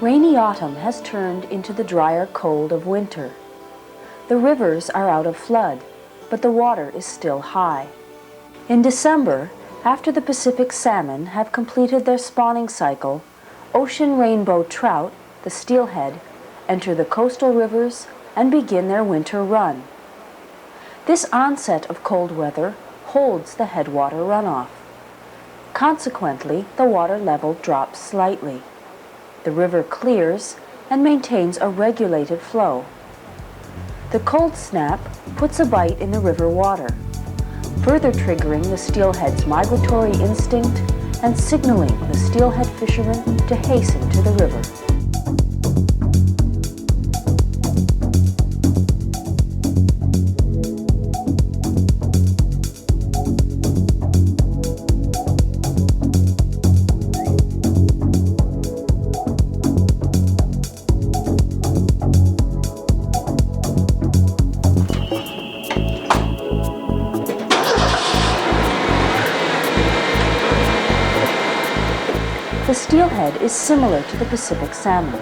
Rainy autumn has turned into the drier cold of winter. The rivers are out of flood, but the water is still high. In December, after the Pacific salmon have completed their spawning cycle, ocean rainbow trout, the steelhead, enter the coastal rivers and begin their winter run. This onset of cold weather holds the headwater runoff. Consequently, the water level drops slightly. The river clears and maintains a regulated flow. The cold snap puts a bite in the river water, further triggering the steelhead's migratory instinct and signaling the steelhead fishermen to hasten to the river. The steelhead is similar to the Pacific salmon.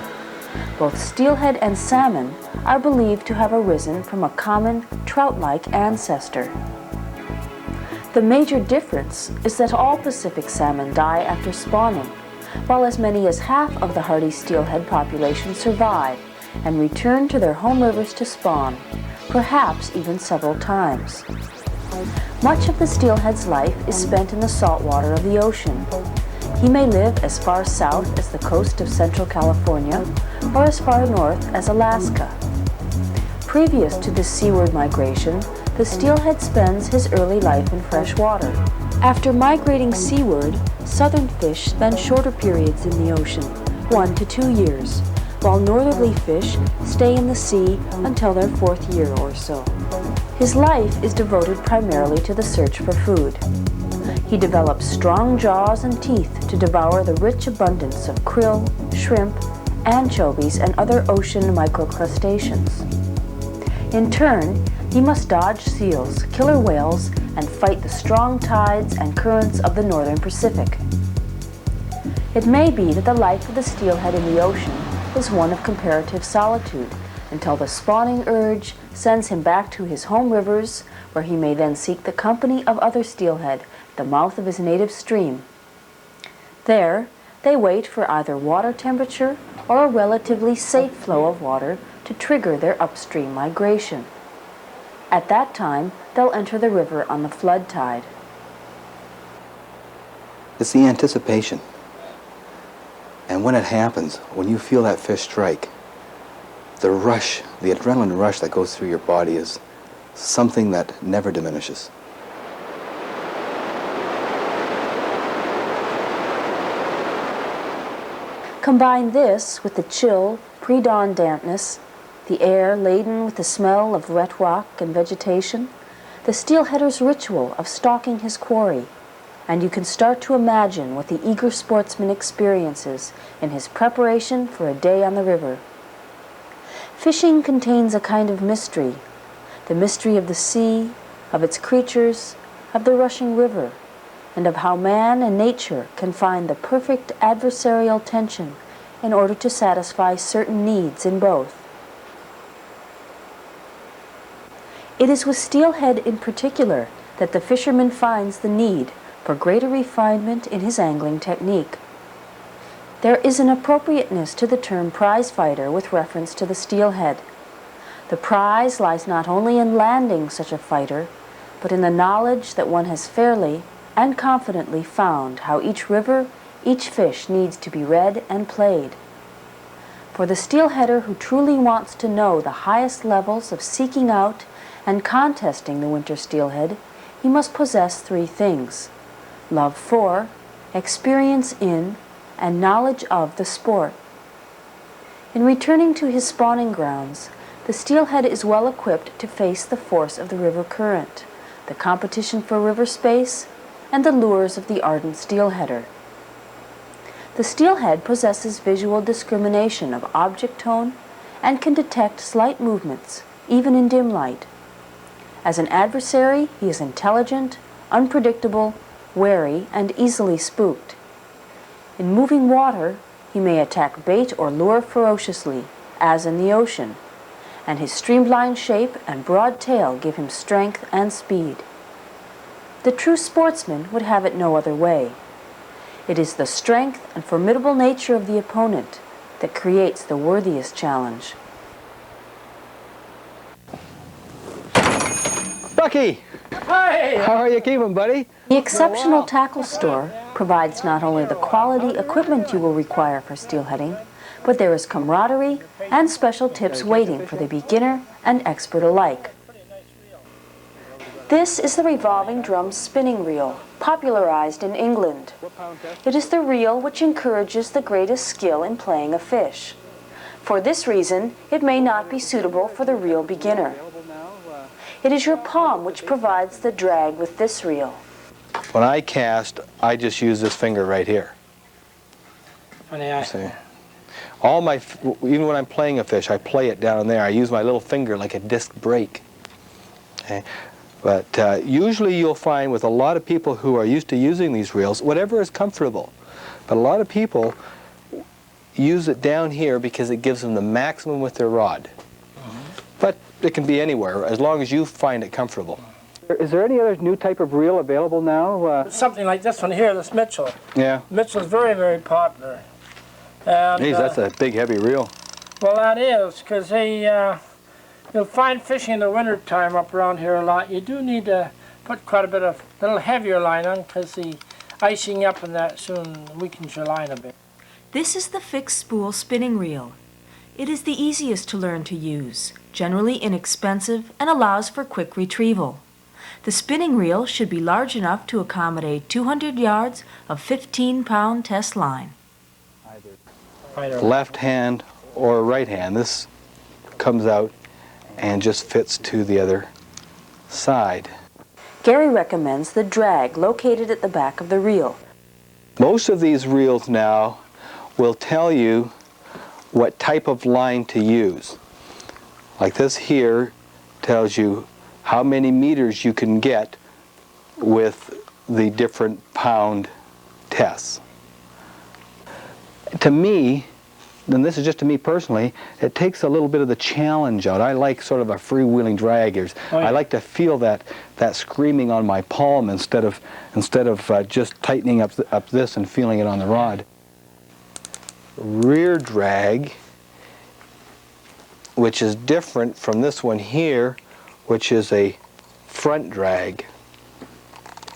Both steelhead and salmon are believed to have arisen from a common trout-like ancestor. The major difference is that all Pacific salmon die after spawning, while as many as half of the hardy steelhead population survive and return to their home rivers to spawn, perhaps even several times. Much of the steelhead's life is spent in the salt water of the ocean. He may live as far south as the coast of Central California or as far north as Alaska. Previous to this seaward migration, the steelhead spends his early life in fresh water. After migrating seaward, southern fish spend shorter periods in the ocean, 1 to 2 years, while northerly fish stay in the sea until their 4th year or so. His life is devoted primarily to the search for food. He develops strong jaws and teeth to devour the rich abundance of krill, shrimp, anchovies, and other ocean microcrustaceans. In turn, he must dodge seals, killer whales, and fight the strong tides and currents of the northern Pacific. It may be that the life of the steelhead in the ocean is one of comparative solitude until the spawning urge sends him back to his home rivers, where he may then seek the company of other steelhead at the mouth of his native stream. There, they wait for either water temperature or a relatively safe flow of water to trigger their upstream migration. At that time, they'll enter the river on the flood tide. It's the anticipation. And when it happens, when you feel that fish strike, the rush, the adrenaline rush that goes through your body is something that never diminishes. Combine this with the chill, pre-dawn dampness, the air laden with the smell of wet rock and vegetation, the steelheader's ritual of stalking his quarry, and you can start to imagine what the eager sportsman experiences in his preparation for a day on the river. Fishing contains a kind of mystery, the mystery of the sea, of its creatures, of the rushing river, and of how man and nature can find the perfect adversarial tension in order to satisfy certain needs in both. It is with steelhead in particular that the fisherman finds the need for greater refinement in his angling technique. There is an appropriateness to the term prize fighter with reference to the steelhead. The prize lies not only in landing such a fighter, but in the knowledge that one has fairly and confidently found how each river, each fish needs to be read and played. For the steelheader who truly wants to know the highest levels of seeking out and contesting the winter steelhead, he must possess 3 things: love for, experience in, and knowledge of the sport. In returning to his spawning grounds, the steelhead is well equipped to face the force of the river current, the competition for river space, and the lures of the ardent steelheader. The steelhead possesses visual discrimination of object tone and can detect slight movements, even in dim light. As an adversary, he is intelligent, unpredictable, wary, and easily spooked. In moving water, He may attack bait or lure ferociously, as in the ocean, and his streamlined shape and broad tail give him strength and speed. The true sportsman would have it no other way. It is the strength and formidable nature of the opponent that creates the worthiest challenge. Bucky! Hi! How are you keeping, buddy? The exceptional tackle store provides not only the quality equipment you will require for steelheading, but there is camaraderie and special tips waiting for the beginner and expert alike. This is the revolving drum spinning reel, popularized in England. It is the reel which encourages the greatest skill in playing a fish. For this reason, it may not be suitable for the reel beginner. It is your palm which provides the drag with this reel. When I cast, I just use this finger right here. See? Even when I'm playing a fish, I play it down there. I use my little finger like a disc brake. Okay? But usually you'll find with a lot of people who are used to using these reels, whatever is comfortable. But a lot of people use it down here because it gives them the maximum with their rod. But it can be anywhere, as long as you find it comfortable. Is there any other new type of reel available now? Something like this one here, this Mitchell. Yeah. Mitchell's very, very popular. And, Geez, that's a big, heavy reel. well, that is, because you'll find fishing in the winter time up around here a lot. You do need to put quite a bit of little heavier line on, because the icing up and that soon weakens your line a bit. This is the fixed spool spinning reel. It is the easiest to learn to use, generally inexpensive, and allows for quick retrieval. The spinning reel should be large enough to accommodate 200 yards of 15-pound test line. Left hand or right hand, this comes out and just fits to the other side. Gary recommends the drag located at the back of the reel. Most of these reels now will tell you what type of line to use. Like this here tells you how many meters you can get with the different pound tests. To me, and this is just to me personally, it takes a little bit of the challenge out. I like sort of a freewheeling drag. I like to feel that screaming on my palm instead of just tightening up this and feeling it on the rod. Rear drag, which is different from this one here, which is a front drag.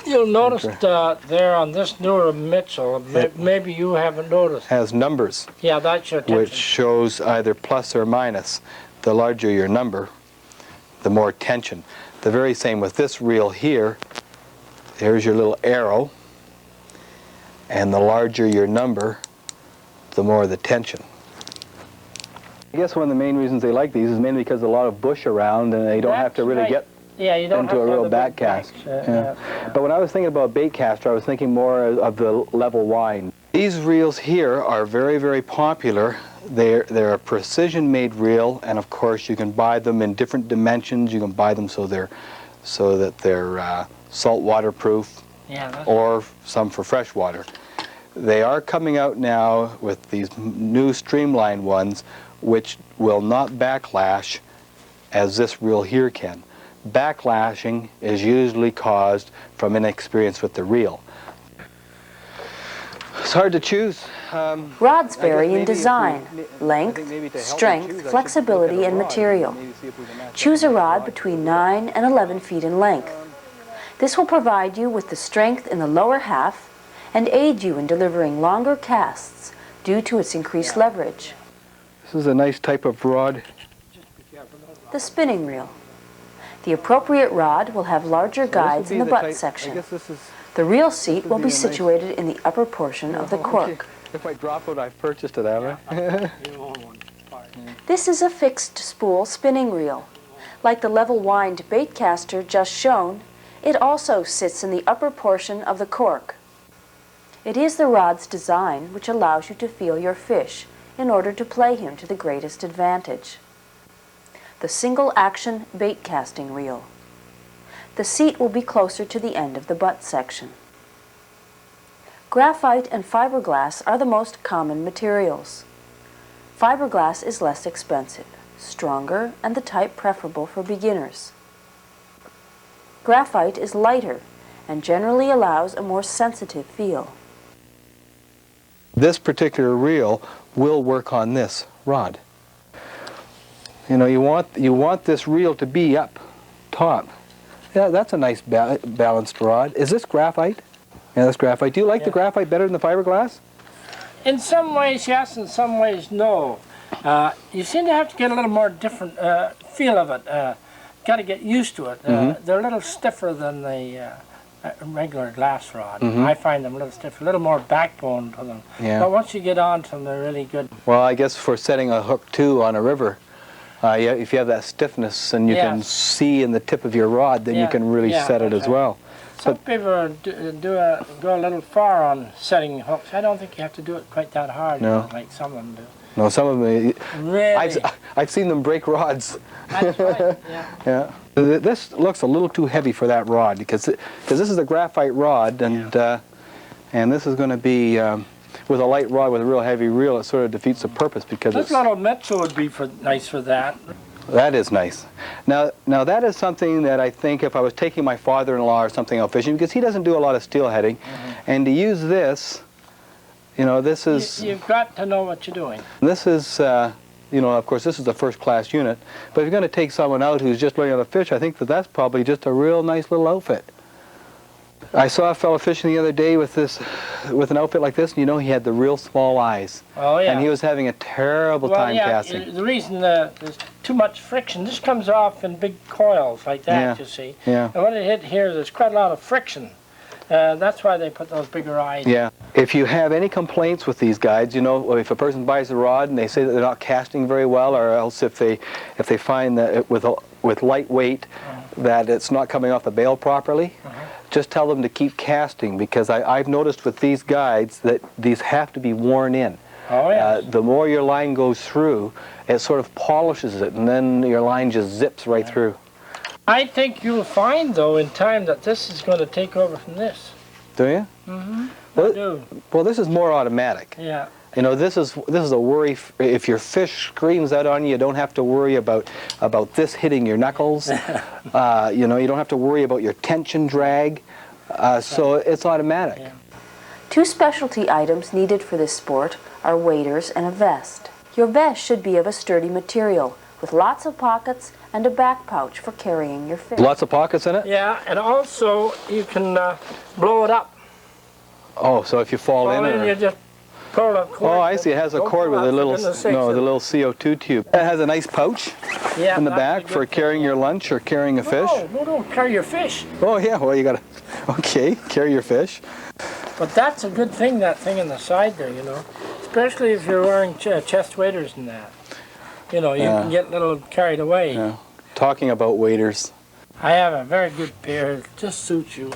You'll notice there on this newer Mitchell, maybe you haven't noticed. Has numbers. Yeah, that's your attention. Which shows either plus or minus. The larger your number, the more tension. The very same with this reel here. There's your little arrow, and the larger your number, the more the tension. I guess one of the main reasons they like these is mainly because there's a lot of bush around and they don't have to really get you don't into a real back cast. But when I was thinking about bait caster, I was thinking more of the level wind. These reels here are very, very popular. They're a precision-made reel, and of course you can buy them in different dimensions. You can buy them so that they're salt waterproof, or some for fresh water. They are coming out now with these new streamlined ones, which will not backlash as this reel here can. Backlashing is usually caused from inexperience with the reel. It's hard to choose. Rods vary in design, length, strength, flexibility, and material. Choose a rod between 9 and 11 feet in length. This will provide you with the strength in the lower half and aid you in delivering longer casts due to its increased leverage. This is a nice type of rod. The spinning reel. The appropriate rod will have larger guides in the butt section. The reel seat will be situated in the upper portion of the cork. If I drop it, I've purchased it, haven't I? This is a fixed spool spinning reel. Like the level wind bait caster just shown, it also sits in the upper portion of the cork. It is the rod's design which allows you to feel your fish in order to play him to the greatest advantage. The single action bait casting reel. The seat will be closer to the end of the butt section. Graphite and fiberglass are the most common materials. Fiberglass is less expensive, stronger, and the type preferable for beginners. Graphite is lighter and generally allows a more sensitive feel. This particular reel will work on this rod. You know, you want this reel to be up top. Yeah, that's a nice balanced rod. Is this graphite? Yeah, that's graphite. Do you like the graphite better than the fiberglass? In some ways, yes. In some ways, no. You seem to have to get a little more different feel of it. Got to get used to it. They're a little stiffer than the regular glass rod. I find them a little stiff, a little more backbone to them. Yeah. But once you get on to them, they're really good. Well, I guess for setting a hook too on a river, if you have that stiffness and you can see in the tip of your rod, then you can really set it as well. Some people go a little far on setting hooks. I don't think you have to do it quite that hard, like some of them do. No, some of them, Really? I've seen them break rods. That's right, Yeah. This looks a little too heavy for that rod because this is a graphite rod, and this is going to be with a light rod with a real heavy reel. It sort of defeats the purpose because this little Metso would be nice for that. That is nice. Now that is something that I think if I was taking my father-in-law or something out fishing, because he doesn't do a lot of steelheading, and to use this, you know, this is... You've got to know what you're doing. This is, you know, of course, this is the first-class unit, but if you're going to take someone out who's just learning how to fish, I think that's probably just a real nice little outfit. I saw a fellow fishing the other day with an outfit like this, and you know, he had the real small eyes. Oh, yeah. And he was having a terrible time casting. The reason there's too much friction, this comes off in big coils like that, you see. Yeah. And when it hit here, there's quite a lot of friction. That's why they put those bigger eyes. Yeah. If you have any complaints with these guides, you know, if a person buys a rod and they say that they're not casting very well, or else if they find that with light weight that it's not coming off the bail properly, just tell them to keep casting, because I've noticed with these guides that these have to be worn in. Oh, yeah. The more your line goes through, it sort of polishes it, and then your line just zips right through. I think you'll find, though, in time that this is going to take over from this. Do you? I do. Well, this is more automatic. Yeah. You know, this is a worry. If your fish screams out on you, you don't have to worry about this hitting your knuckles. You know, you don't have to worry about your tension drag. So it's automatic. Yeah. Two specialty items needed for this sport are waders and a vest. Your vest should be of a sturdy material with lots of pockets and a back pouch for carrying your fish. Lots of pockets in it? Yeah, and also you can blow it up. Oh, so if you fall in it? You just pull the cord. Oh, I see. It has a cord with a little, the little CO2 tube. It has a nice pouch in the back for carrying your lunch or carrying a fish. No, don't carry your fish. Oh, yeah. Well, you got to, okay, carry your fish. But that's a good thing, that thing in the side there, you know. Especially if you're wearing chest waders and that. You know, you can get a little carried away. Yeah. Talking about waders. I have a very good pair. It just suits you.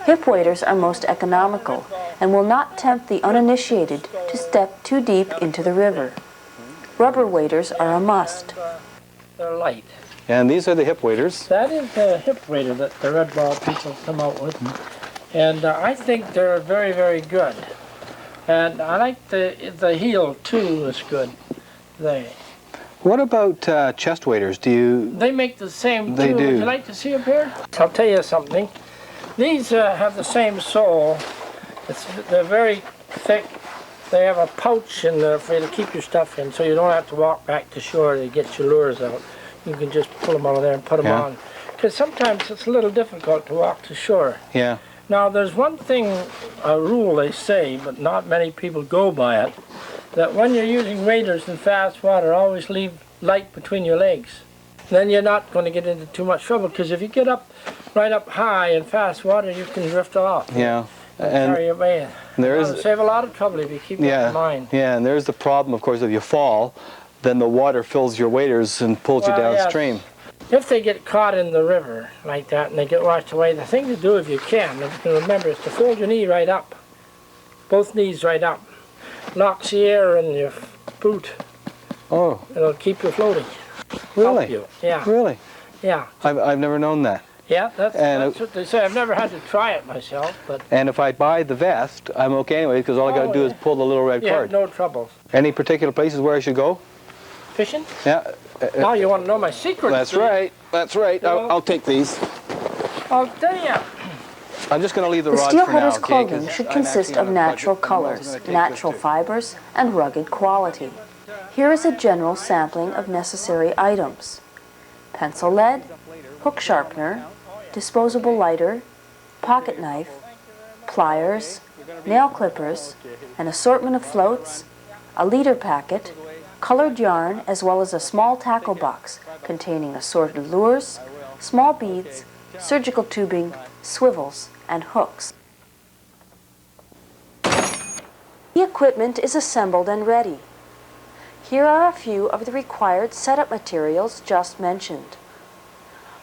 Hip waders are most economical and will not tempt the uninitiated to step too deep into the river. Rubber waders are a must. They're light. And these are the hip waders. That is the hip wader that the Red Ball people come out with. And I think they're very, very good. And I like the heel, too, is good. What about chest waders? Do you... They make the same, They too. do. Would you like to see a pair? I'll tell you something. These have the same sole. They're very thick. They have a pouch in there for you to keep your stuff in, so you don't have to walk back to shore to get your lures out. You can just pull them out of there and put them on. Because sometimes it's a little difficult to walk to shore. Yeah. Now, there's one thing, a rule they say, but not many people go by it, that when you're using waders in fast water, always leave light between your legs. Then you're not going to get into too much trouble, because if you get right up high in fast water, you can drift off. Yeah. And carry away. It'll save a lot of trouble if you keep that in mind. Yeah, and there's the problem, of course, if you fall, then the water fills your waders and pulls you downstream. Yes. If they get caught in the river like that and they get washed away, the thing to do, if you can remember, is to fold your knee right up. Both knees right up. Locks the air in your boot. Oh. It'll keep you floating. Really? Help you. Yeah. Really? Yeah. I've never known that. Yeah, And that's what they say. I've never had to try it myself, but And if I buy the vest, I'm okay anyway, because all I got to do is pull the little red you cord. have no troubles. Any particular places where I should go? Fishing? Yeah. Now you want to know my secret. That's right. That's right. You know? I'll take these. I'll tell you. I'm just going to leave the The rods for now, steelheader's okay? clothing 'Cause should I'm consist actually on of a natural budget, and I'm also colors, gonna take natural this too. fibers, and rugged quality. Here is a general sampling of necessary items: pencil lead, hook sharpener, disposable lighter, pocket knife, pliers, nail clippers, an assortment of floats, a leader packet, colored yarn, as well as a small tackle box containing assorted lures, small beads, surgical tubing, swivels, and hooks. The equipment is assembled and ready. Here are a few of the required setup materials just mentioned.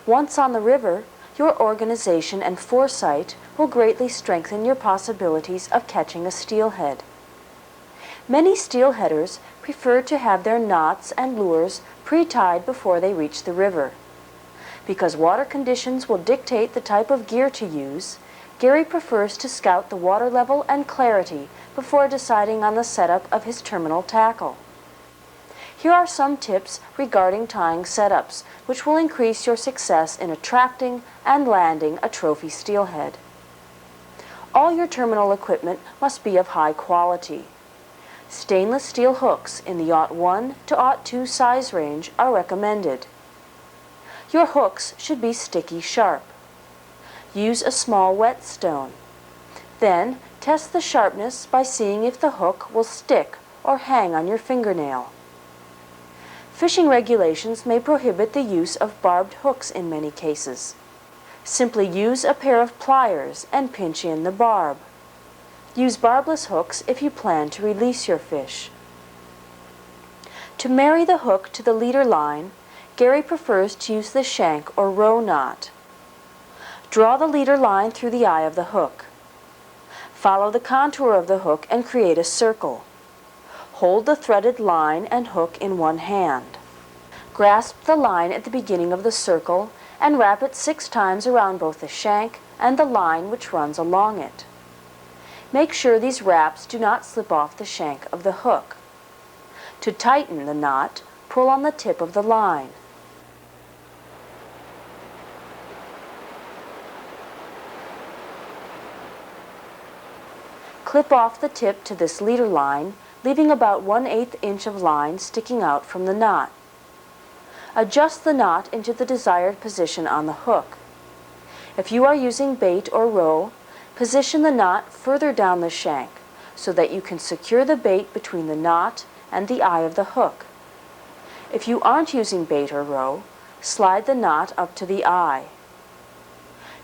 Once on the river, your organization and foresight will greatly strengthen your possibilities of catching a steelhead. Many steelheaders prefer to have their knots and lures pre-tied before they reach the river. Because water conditions will dictate the type of gear to use, Gary prefers to scout the water level and clarity before deciding on the setup of his terminal tackle. Here are some tips regarding tying setups, which will increase your success in attracting and landing a trophy steelhead. All your terminal equipment must be of high quality. Stainless steel hooks in the 0.1 to 0.2 size range are recommended. Your hooks should be sticky sharp. Use a small whetstone. Then test the sharpness by seeing if the hook will stick or hang on your fingernail. Fishing regulations may prohibit the use of barbed hooks in many cases. Simply use a pair of pliers and pinch in the barb. Use barbless hooks if you plan to release your fish. To marry the hook to the leader line, Gary prefers to use the shank or row knot. Draw the leader line through the eye of the hook. Follow the contour of the hook and create a circle. Hold the threaded line and hook in one hand. Grasp the line at the beginning of the circle and wrap it 6 times around both the shank and the line which runs along it. Make sure these wraps do not slip off the shank of the hook. To tighten the knot, pull on the tip of the line. Clip off the tip to this leader line, leaving about 1/8 inch of line sticking out from the knot. Adjust the knot into the desired position on the hook. If you are using bait or roe, position the knot further down the shank so that you can secure the bait between the knot and the eye of the hook. If you aren't using bait or roe, slide the knot up to the eye.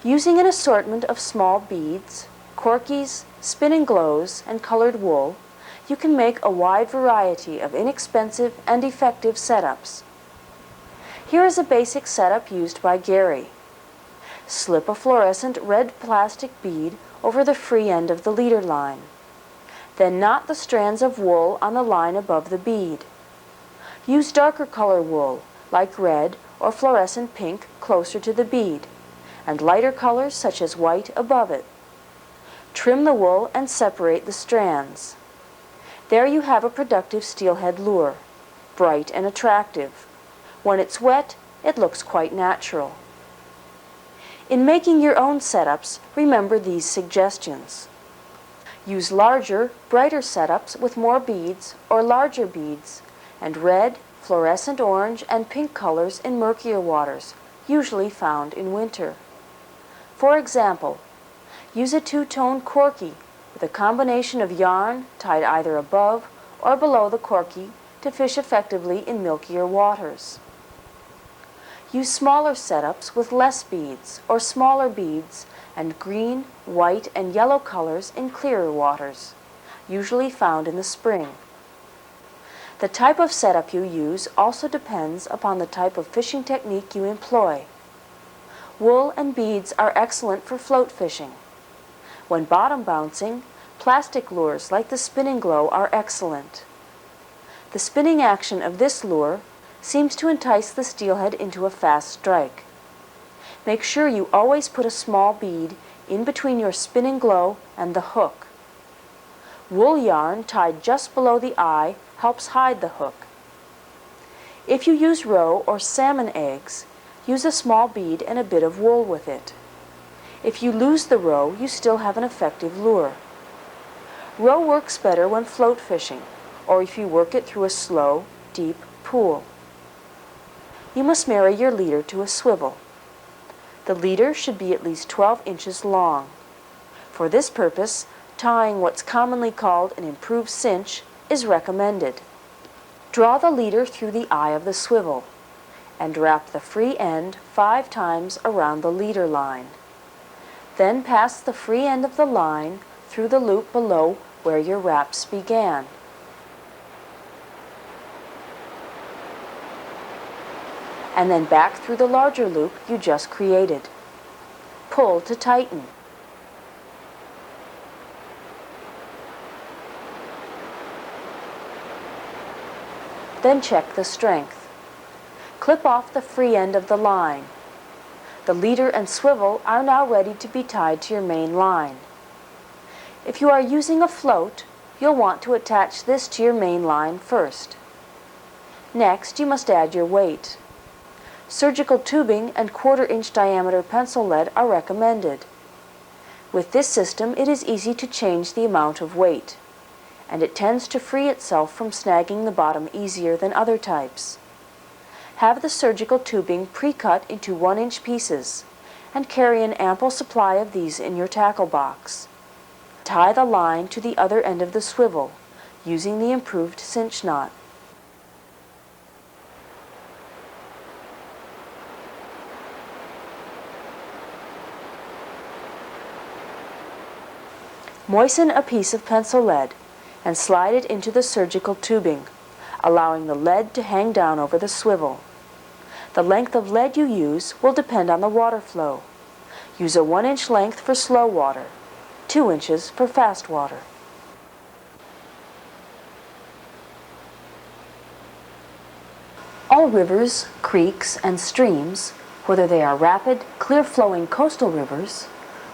Using an assortment of small beads, corkies, spinning glows, and colored wool, you can make a wide variety of inexpensive and effective setups. Here is a basic setup used by Gary. Slip a fluorescent red plastic bead over the free end of the leader line. Then knot the strands of wool on the line above the bead. Use darker color wool, like red or fluorescent pink, closer to the bead, and lighter colors such as white above it. Trim the wool and separate the strands. There you have a productive steelhead lure, bright and attractive. When it's wet, it looks quite natural. In making your own setups, remember these suggestions. Use larger, brighter setups with more beads or larger beads, and red, fluorescent orange, and pink colors in murkier waters, usually found in winter. For example, use a 2-tone corky with a combination of yarn tied either above or below the corky to fish effectively in milkier waters. Use smaller setups with less beads or smaller beads and green, white, and yellow colors in clearer waters, usually found in the spring. The type of setup you use also depends upon the type of fishing technique you employ. Wool and beads are excellent for float fishing. When bottom bouncing, plastic lures like the spinning glow are excellent. The spinning action of this lure seems to entice the steelhead into a fast strike. Make sure you always put a small bead in between your spinning glow and the hook. Wool yarn tied just below the eye helps hide the hook. If you use roe or salmon eggs, use a small bead and a bit of wool with it. If you lose the roe, you still have an effective lure. Roe works better when float fishing, or if you work it through a slow, deep pool. You must marry your leader to a swivel. The leader should be at least 12 inches long. For this purpose, tying what's commonly called an improved cinch is recommended. Draw the leader through the eye of the swivel and wrap the free end 5 times around the leader line. Then pass the free end of the line through the loop below where your wraps began. And then back through the larger loop you just created. Pull to tighten. Then check the strength. Clip off the free end of the line. The leader and swivel are now ready to be tied to your main line. If you are using a float, you'll want to attach this to your main line first. Next, you must add your weight. Surgical tubing and 1/4-inch diameter pencil lead are recommended. With this system, it is easy to change the amount of weight, and it tends to free itself from snagging the bottom easier than other types. Have the surgical tubing pre-cut into 1-inch pieces, and carry an ample supply of these in your tackle box. Tie the line to the other end of the swivel, using the improved cinch knot. Moisten a piece of pencil lead and slide it into the surgical tubing, allowing the lead to hang down over the swivel. The length of lead you use will depend on the water flow. Use a 1-inch length for slow water, 2 inches for fast water. All rivers, creeks, and streams, whether they are rapid, clear-flowing coastal rivers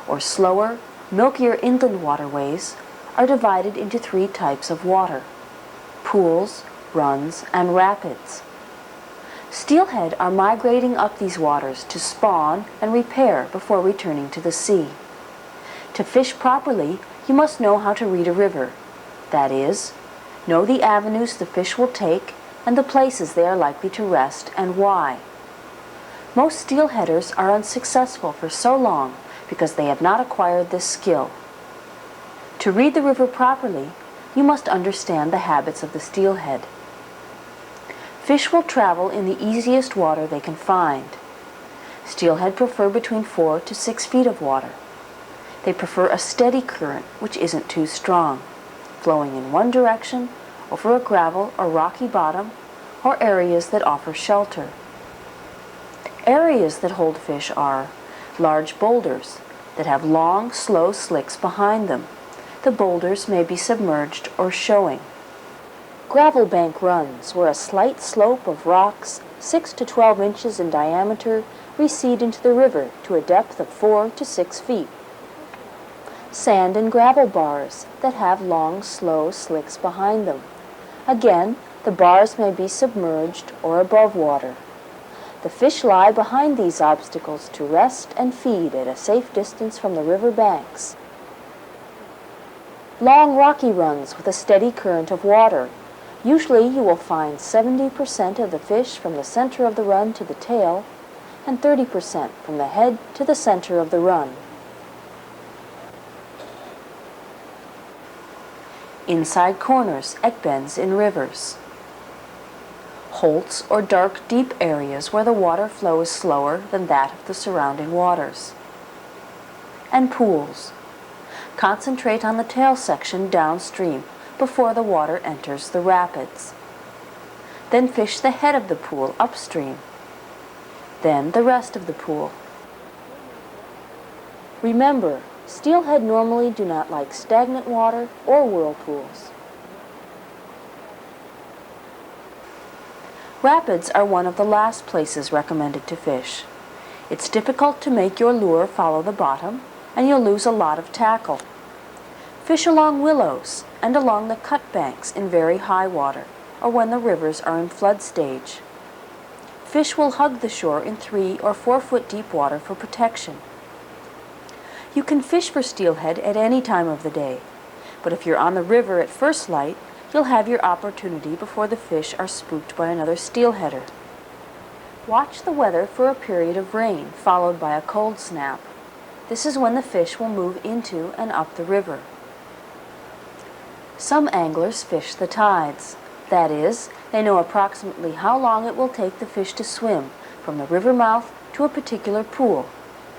or slower, milkier inland waterways, are divided into 3 types of water: pools, runs, and rapids. Steelhead are migrating up these waters to spawn and repair before returning to the sea. To fish properly, you must know how to read a river. That is, know the avenues the fish will take and the places they are likely to rest and why. Most steelheaders are unsuccessful for so long because they have not acquired this skill. To read the river properly, you must understand the habits of the steelhead. Fish will travel in the easiest water they can find. Steelhead prefer between 4 to 6 feet of water. They prefer a steady current which isn't too strong, flowing in one direction over a gravel or rocky bottom, or areas that offer shelter. Areas that hold fish are large boulders that have long, slow slicks behind them. The boulders may be submerged or showing. Gravel bank runs where a slight slope of rocks 6 to 12 inches in diameter recede into the river to a depth of 4 to 6 feet. Sand and gravel bars that have long, slow slicks behind them. Again, the bars may be submerged or above water. The fish lie behind these obstacles to rest and feed at a safe distance from the river banks. Long rocky runs with a steady current of water. Usually you will find 70% of the fish from the center of the run to the tail and 30% from the head to the center of the run. Inside corners at bends in rivers. Holts or dark, deep areas where the water flow is slower than that of the surrounding waters. And pools. Concentrate on the tail section downstream before the water enters the rapids. Then fish the head of the pool upstream. Then the rest of the pool. Remember, steelhead normally do not like stagnant water or whirlpools. Rapids are one of the last places recommended to fish. It's difficult to make your lure follow the bottom, and you'll lose a lot of tackle. Fish along willows and along the cut banks in very high water, or when the rivers are in flood stage. Fish will hug the shore in 3 or 4 foot deep water for protection. You can fish for steelhead at any time of the day, but if you're on the river at first light, you'll have your opportunity before the fish are spooked by another steelheader. Watch the weather for a period of rain, followed by a cold snap. This is when the fish will move into and up the river. Some anglers fish the tides. That is, they know approximately how long it will take the fish to swim from the river mouth to a particular pool,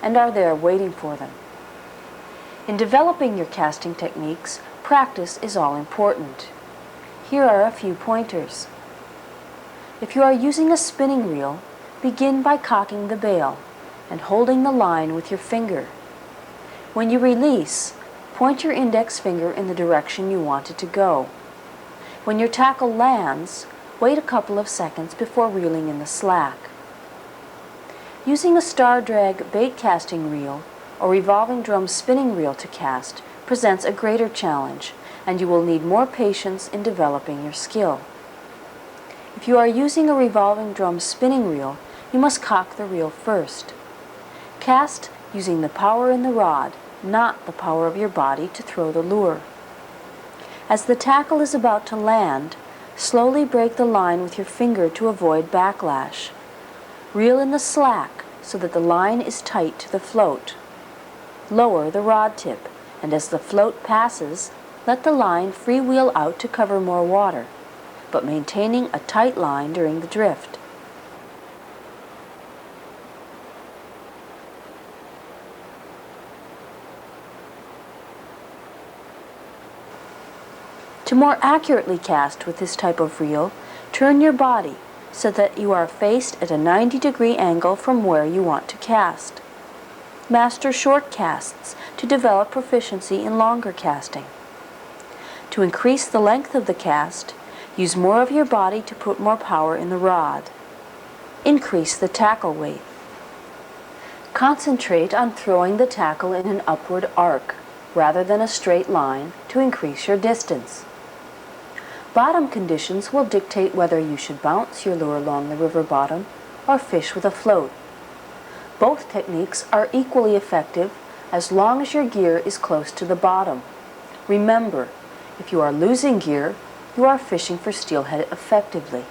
and are there waiting for them. In developing your casting techniques, practice is all important. Here are a few pointers. If you are using a spinning reel, begin by cocking the bail and holding the line with your finger. When you release, point your index finger in the direction you want it to go. When your tackle lands, wait a couple of seconds before reeling in the slack. Using a star drag bait casting reel or revolving drum spinning reel to cast presents a greater challenge, and you will need more patience in developing your skill. If you are using a revolving drum spinning reel, you must cock the reel first. Cast using the power in the rod, not the power of your body to throw the lure. As the tackle is about to land, slowly break the line with your finger to avoid backlash. Reel in the slack so that the line is tight to the float. Lower the rod tip, and as the float passes, let the line freewheel out to cover more water, but maintaining a tight line during the drift. To more accurately cast with this type of reel, turn your body so that you are faced at a 90-degree angle from where you want to cast. Master short casts to develop proficiency in longer casting. To increase the length of the cast, use more of your body to put more power in the rod. Increase the tackle weight. Concentrate on throwing the tackle in an upward arc rather than a straight line to increase your distance. Bottom conditions will dictate whether you should bounce your lure along the river bottom or fish with a float. Both techniques are equally effective as long as your gear is close to the bottom. Remember, if you are losing gear, you are fishing for steelhead effectively.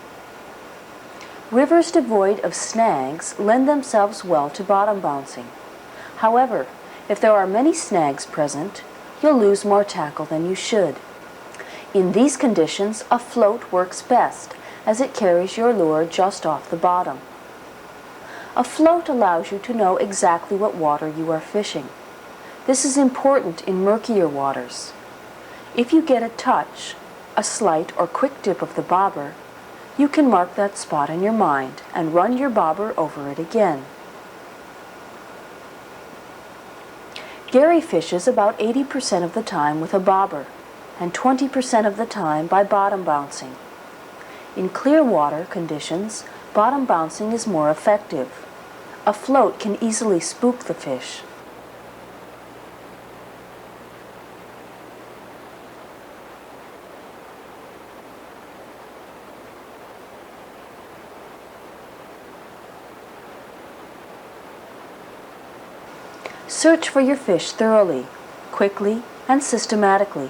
Rivers devoid of snags lend themselves well to bottom bouncing. However, if there are many snags present, you'll lose more tackle than you should. In these conditions, a float works best, as it carries your lure just off the bottom. A float allows you to know exactly what water you are fishing. This is important in murkier waters. If you get a touch, a slight or quick dip of the bobber, you can mark that spot in your mind and run your bobber over it again. Gary fishes about 80% of the time with a bobber and 20% of the time by bottom bouncing. In clear water conditions, bottom bouncing is more effective. A float can easily spook the fish. Search for your fish thoroughly, quickly, and systematically.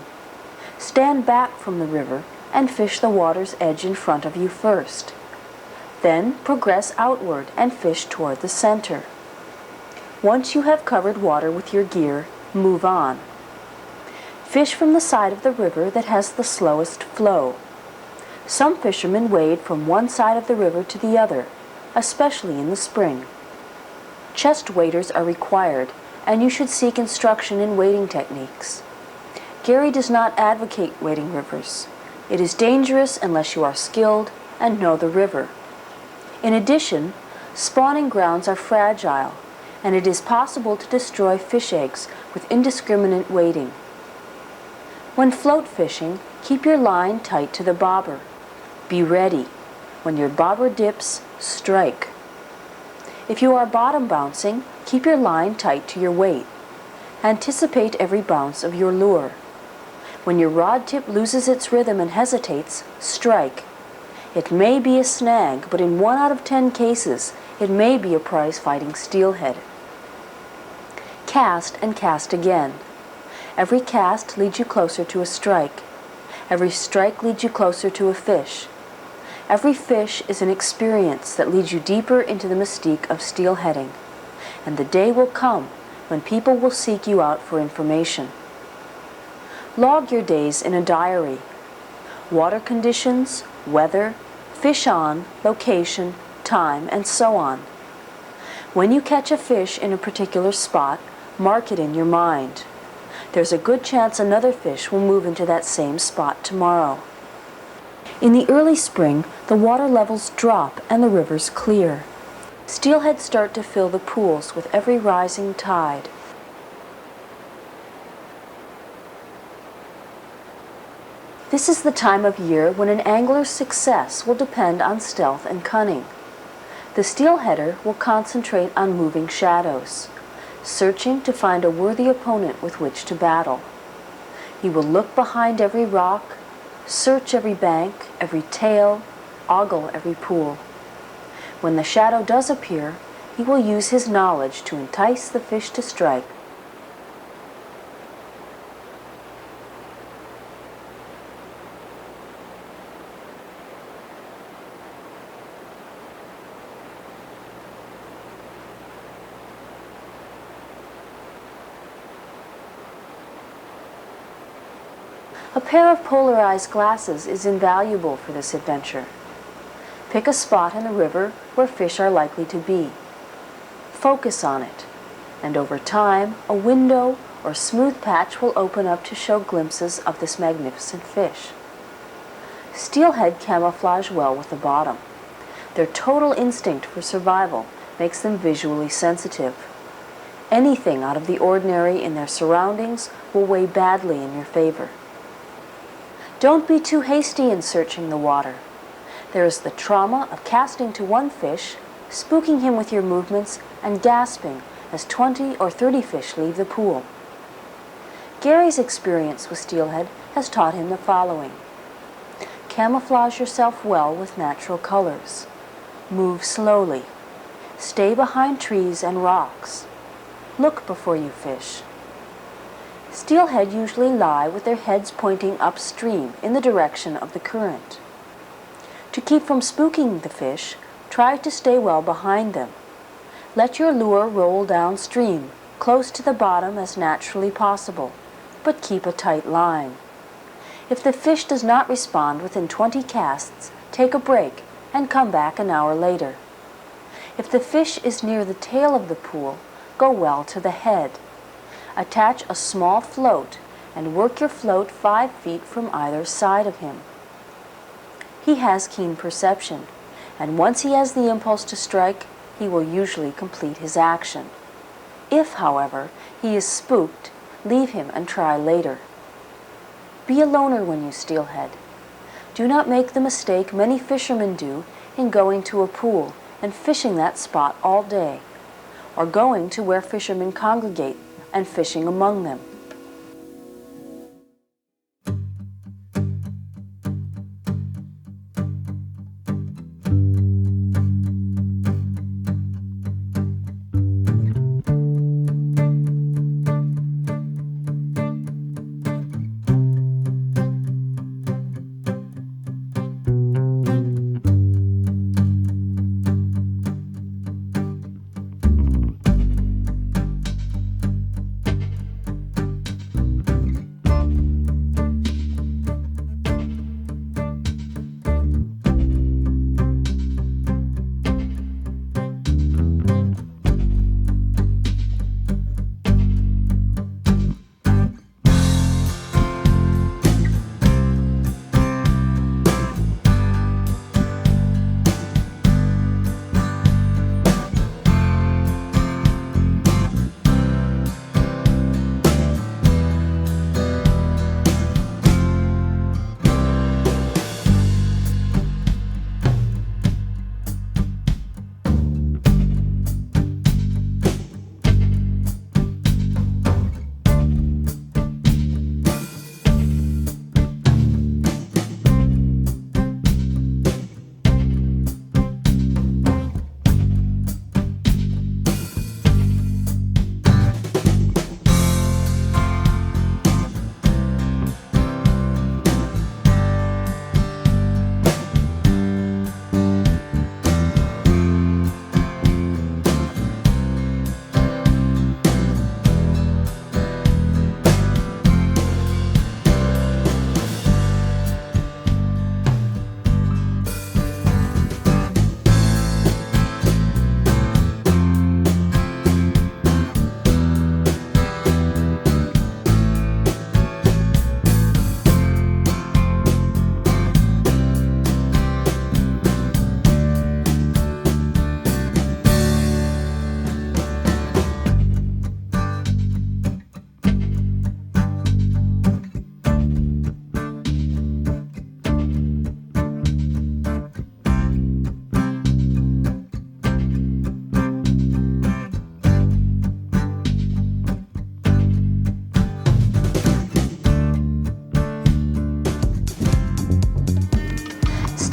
Stand back from the river and fish the water's edge in front of you first. Then progress outward and fish toward the center. Once you have covered water with your gear, move on. Fish from the side of the river that has the slowest flow. Some fishermen wade from one side of the river to the other, especially in the spring. Chest waders are required, and you should seek instruction in wading techniques. Gary does not advocate wading rivers. It is dangerous unless you are skilled and know the river. In addition, spawning grounds are fragile, and it is possible to destroy fish eggs with indiscriminate wading. When float fishing, keep your line tight to the bobber. Be ready. When your bobber dips, strike. If you are bottom bouncing, keep your line tight to your weight. Anticipate every bounce of your lure. When your rod tip loses its rhythm and hesitates, strike. It may be a snag, but in 1 out of 10 cases, it may be a prize-fighting steelhead. Cast and cast again. Every cast leads you closer to a strike. Every strike leads you closer to a fish. Every fish is an experience that leads you deeper into the mystique of steelheading, and the day will come when people will seek you out for information. Log your days in a diary. Water conditions, weather, fish on, location, time, and so on. When you catch a fish in a particular spot, mark it in your mind. There's a good chance another fish will move into that same spot tomorrow. In the early spring, the water levels drop and the rivers clear. Steelhead start to fill the pools with every rising tide. This is the time of year when an angler's success will depend on stealth and cunning. The steelheader will concentrate on moving shadows, searching to find a worthy opponent with which to battle. He will look behind every rock, search every bank, every tail, ogle every pool. When the shadow does appear, he will use his knowledge to entice the fish to strike. A pair of polarized glasses is invaluable for this adventure. Pick a spot in the river where fish are likely to be. Focus on it, and over time, a window or smooth patch will open up to show glimpses of this magnificent fish. Steelhead camouflage well with the bottom. Their total instinct for survival makes them visually sensitive. Anything out of the ordinary in their surroundings will weigh badly in your favor. Don't be too hasty in searching the water. There is the trauma of casting to one fish, spooking him with your movements, and gasping as 20 or 30 fish leave the pool. Gary's experience with steelhead has taught him the following. Camouflage yourself well with natural colors. Move slowly. Stay behind trees and rocks. Look before you fish. Steelhead usually lie with their heads pointing upstream in the direction of the current. To keep from spooking the fish, try to stay well behind them. Let your lure roll downstream, close to the bottom as naturally possible, but keep a tight line. If the fish does not respond within 20 casts, take a break and come back an hour later. If the fish is near the tail of the pool, go well to the head. Attach a small float and work your float 5 feet from either side of him. He has keen perception, and once he has the impulse to strike, he will usually complete his action. If, however, he is spooked, leave him and try later. Be a loner when you steelhead. Do not make the mistake many fishermen do in going to a pool and fishing that spot all day, or going to where fishermen congregate and fishing among them.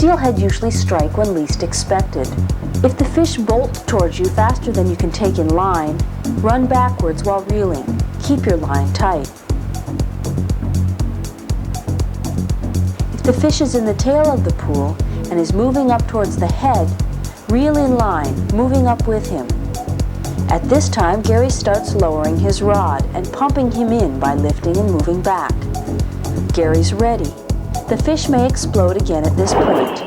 steelhead usually strike when least expected. If the fish bolts towards you faster than you can take in line, run backwards while reeling. Keep your line tight. If the fish is in the tail of the pool and is moving up towards the head, reel in line, moving up with him. At this time, Gary starts lowering his rod and pumping him in by lifting and moving back. Gary's ready. The fish may explode again at this point.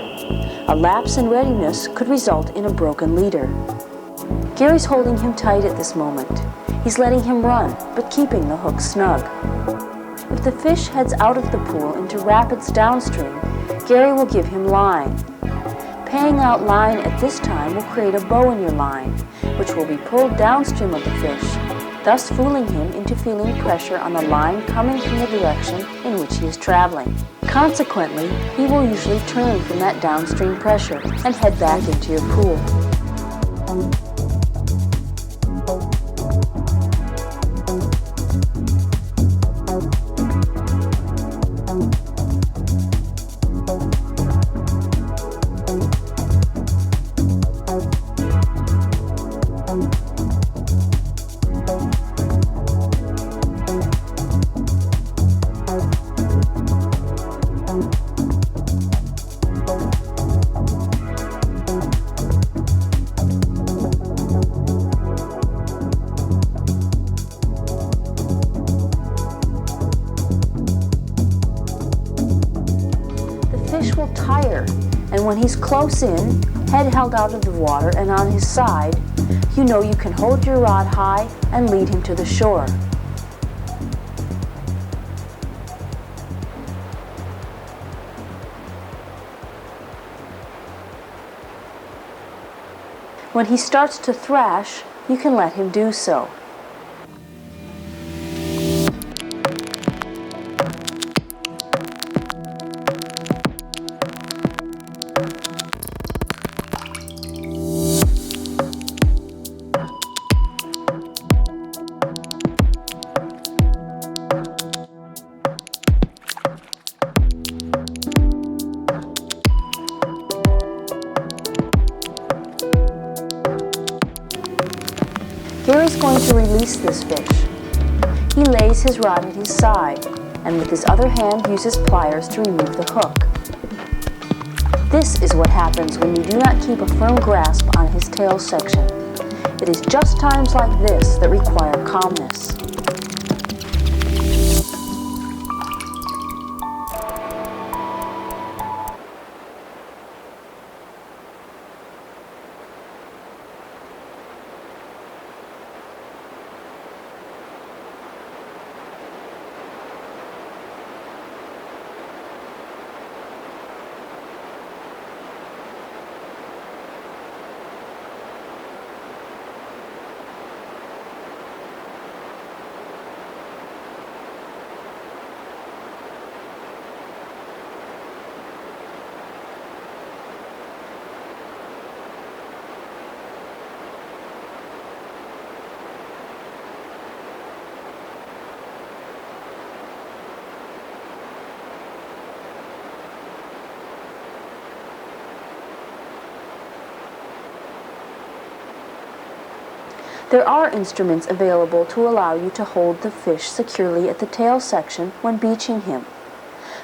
A lapse in readiness could result in a broken leader. Gary's holding him tight at this moment. He's letting him run, but keeping the hook snug. If the fish heads out of the pool into rapids downstream, Gary will give him line. Paying out line at this time will create a bow in your line, which will be pulled downstream of the fish, thus fooling him into feeling pressure on the line coming from the direction in which he is traveling. Consequently, he will usually turn from that downstream pressure and head back into your pool. Fish will tire, and when he's close in, head held out of the water and on his side, you know you can hold your rod high and lead him to the shore. When he starts to thrash, you can let him do so. Gary's going to release this fish. He lays his rod at his side, and with his other hand uses pliers to remove the hook. This is what happens when you do not keep a firm grasp on his tail section. It is just times like this that require calmness. There are instruments available to allow you to hold the fish securely at the tail section when beaching him.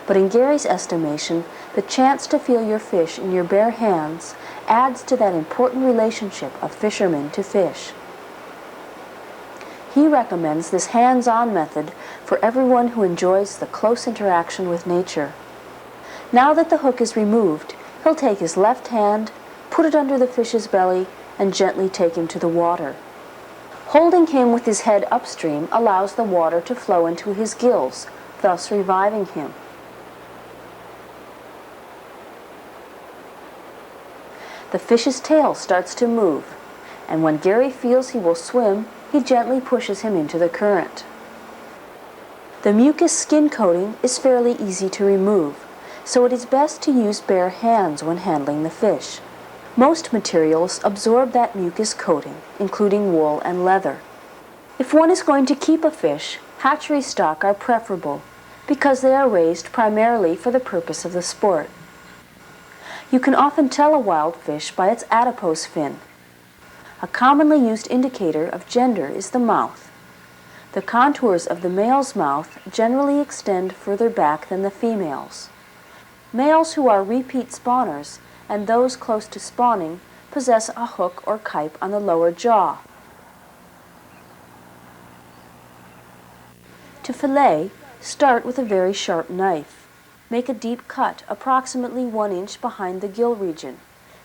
But in Gary's estimation, the chance to feel your fish in your bare hands adds to that important relationship of fisherman to fish. He recommends this hands-on method for everyone who enjoys the close interaction with nature. Now that the hook is removed, he'll take his left hand, put it under the fish's belly, and gently take him to the water. Holding him with his head upstream allows the water to flow into his gills, thus reviving him. The fish's tail starts to move, and when Gary feels he will swim, he gently pushes him into the current. The mucus skin coating is fairly easy to remove, so it is best to use bare hands when handling the fish. Most materials absorb that mucus coating, including wool and leather. If one is going to keep a fish, hatchery stock are preferable because they are raised primarily for the purpose of the sport. You can often tell a wild fish by its adipose fin. A commonly used indicator of gender is the mouth. The contours of the male's mouth generally extend further back than the female's. Males who are repeat spawners and those close to spawning possess a hook or kype on the lower jaw. To fillet, start with a very sharp knife. Make a deep cut approximately 1 inch behind the gill region,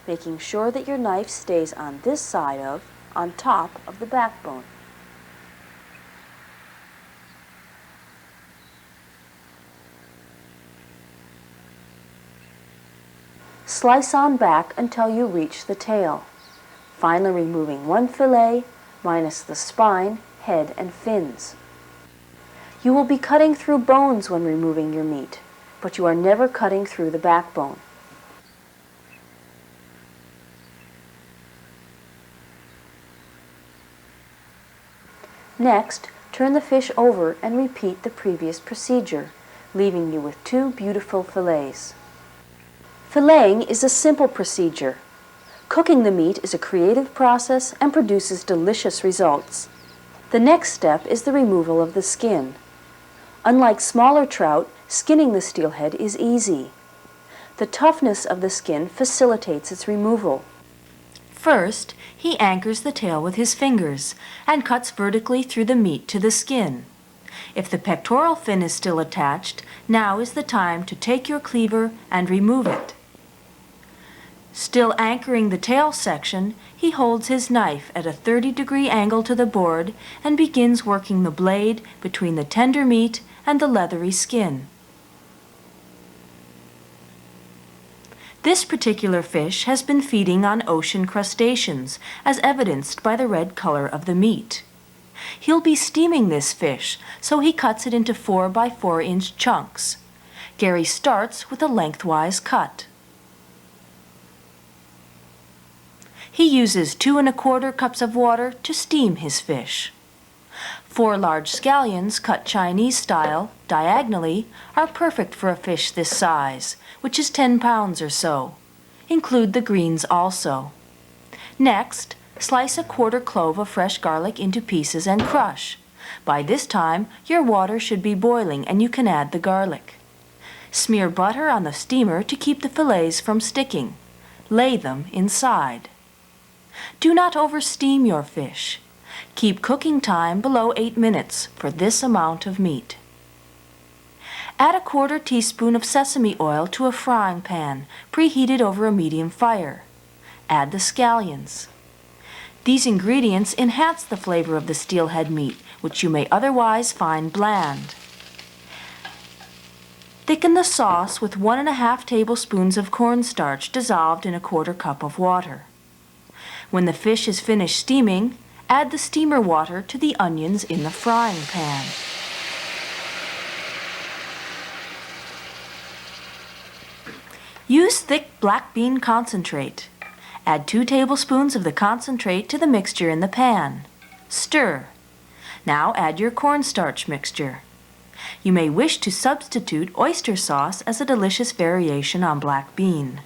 making sure that your knife stays on this side on top of the backbone. Slice on back until you reach the tail, finally removing one fillet minus the spine, head, and fins. You will be cutting through bones when removing your meat, but you are never cutting through the backbone. Next, turn the fish over and repeat the previous procedure, leaving you with 2 beautiful fillets. Filleting is a simple procedure. Cooking the meat is a creative process and produces delicious results. The next step is the removal of the skin. Unlike smaller trout, skinning the steelhead is easy. The toughness of the skin facilitates its removal. First, he anchors the tail with his fingers and cuts vertically through the meat to the skin. If the pectoral fin is still attached, now is the time to take your cleaver and remove it. Still anchoring the tail section, he holds his knife at a 30-degree angle to the board and begins working the blade between the tender meat and the leathery skin. This particular fish has been feeding on ocean crustaceans, as evidenced by the red color of the meat. He'll be steaming this fish, so he cuts it into 4 by 4 inch chunks. Gary starts with a lengthwise cut. He uses 2 1/4 cups of water to steam his fish. 4 large scallions cut Chinese style, diagonally, are perfect for a fish this size, which is 10 pounds or so. Include the greens also. Next, slice a 1/4 clove of fresh garlic into pieces and crush. By this time, your water should be boiling and you can add the garlic. Smear butter on the steamer to keep the fillets from sticking. Lay them inside. Do not oversteam your fish. Keep cooking time below 8 minutes for this amount of meat. Add a 1/4 teaspoon of sesame oil to a frying pan, preheated over a medium fire. Add the scallions. These ingredients enhance the flavor of the steelhead meat, which you may otherwise find bland. Thicken the sauce with 1 1/2 tablespoons of cornstarch dissolved in a 1/4 cup of water. When the fish is finished steaming, add the steamer water to the onions in the frying pan. Use thick black bean concentrate. Add 2 tablespoons of the concentrate to the mixture in the pan. Stir. Now add your cornstarch mixture. You may wish to substitute oyster sauce as a delicious variation on black bean.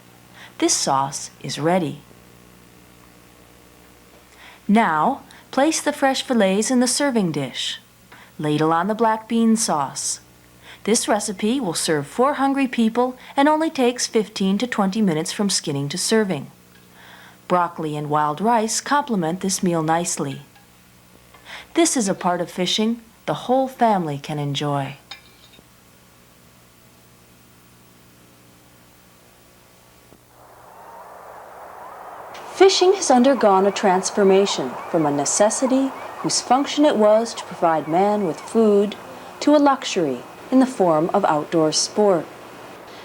This sauce is ready. Now, place the fresh fillets in the serving dish. Ladle on the black bean sauce. This recipe will serve 4 hungry people and only takes 15 to 20 minutes from skinning to serving. Broccoli and wild rice complement this meal nicely. This is a part of fishing the whole family can enjoy. Fishing has undergone a transformation from a necessity whose function it was to provide man with food to a luxury in the form of outdoor sport.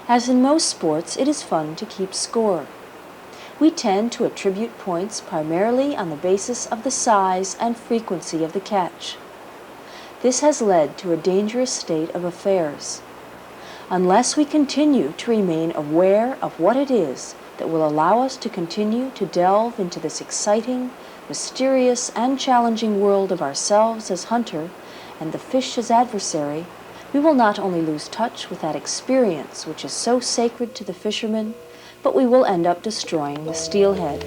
As in most sports, it is fun to keep score. We tend to attribute points primarily on the basis of the size and frequency of the catch. This has led to a dangerous state of affairs. Unless we continue to remain aware of what it is that will allow us to continue to delve into this exciting, mysterious, and challenging world of ourselves as hunter and the fish as adversary, we will not only lose touch with that experience which is so sacred to the fisherman, but we will end up destroying the steelhead.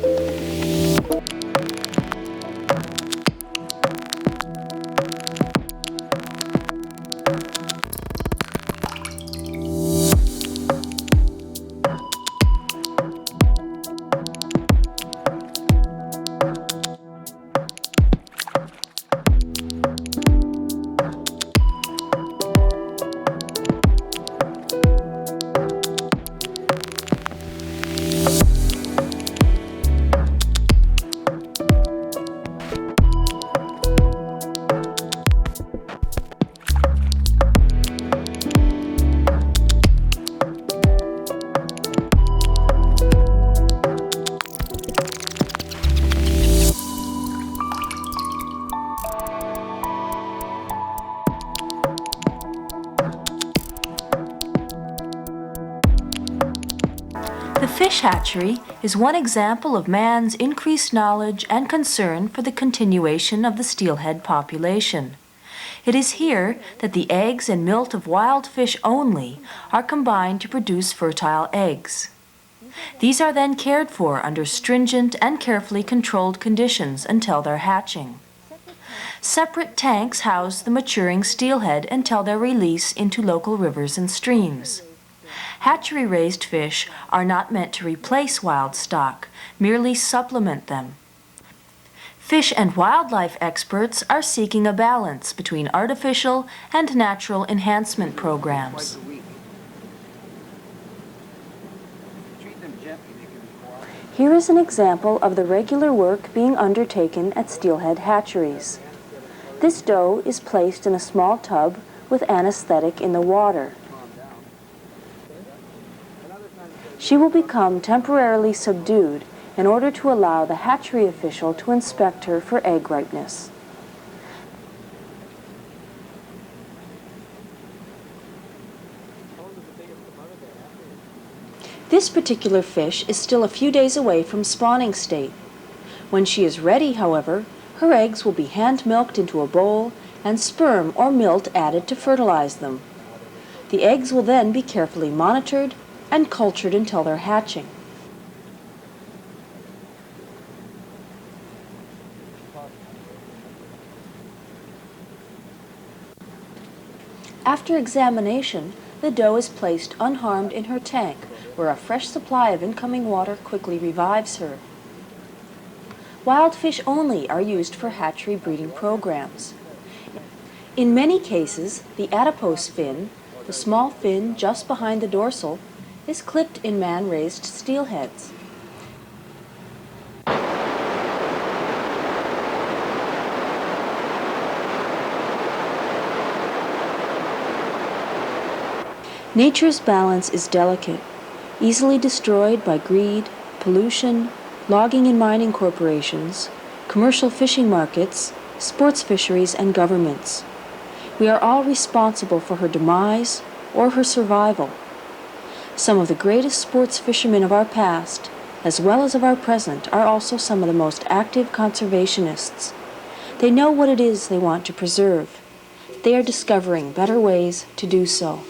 The fish hatchery is one example of man's increased knowledge and concern for the continuation of the steelhead population. It is here that the eggs and milt of wild fish only are combined to produce fertile eggs. These are then cared for under stringent and carefully controlled conditions until their hatching. Separate tanks house the maturing steelhead until their release into local rivers and streams. Hatchery-raised fish are not meant to replace wild stock, merely supplement them. Fish and wildlife experts are seeking a balance between artificial and natural enhancement programs. Here is an example of the regular work being undertaken at steelhead hatcheries. This doe is placed in a small tub with anesthetic in the water. She will become temporarily subdued in order to allow the hatchery official to inspect her for egg ripeness. This particular fish is still a few days away from spawning state. When she is ready, however, her eggs will be hand-milked into a bowl and sperm or milt added to fertilize them. The eggs will then be carefully monitored and cultured until they're hatching. After examination, the doe is placed unharmed in her tank, where a fresh supply of incoming water quickly revives her. Wild fish only are used for hatchery breeding programs. In many cases, the adipose fin, the small fin just behind the dorsal, is clipped in man-raised steelheads. Nature's balance is delicate, easily destroyed by greed, pollution, logging and mining corporations, commercial fishing markets, sports fisheries, and governments. We are all responsible for her demise or her survival. Some of the greatest sports fishermen of our past, as well as of our present, are also some of the most active conservationists. They know what it is they want to preserve. They are discovering better ways to do so.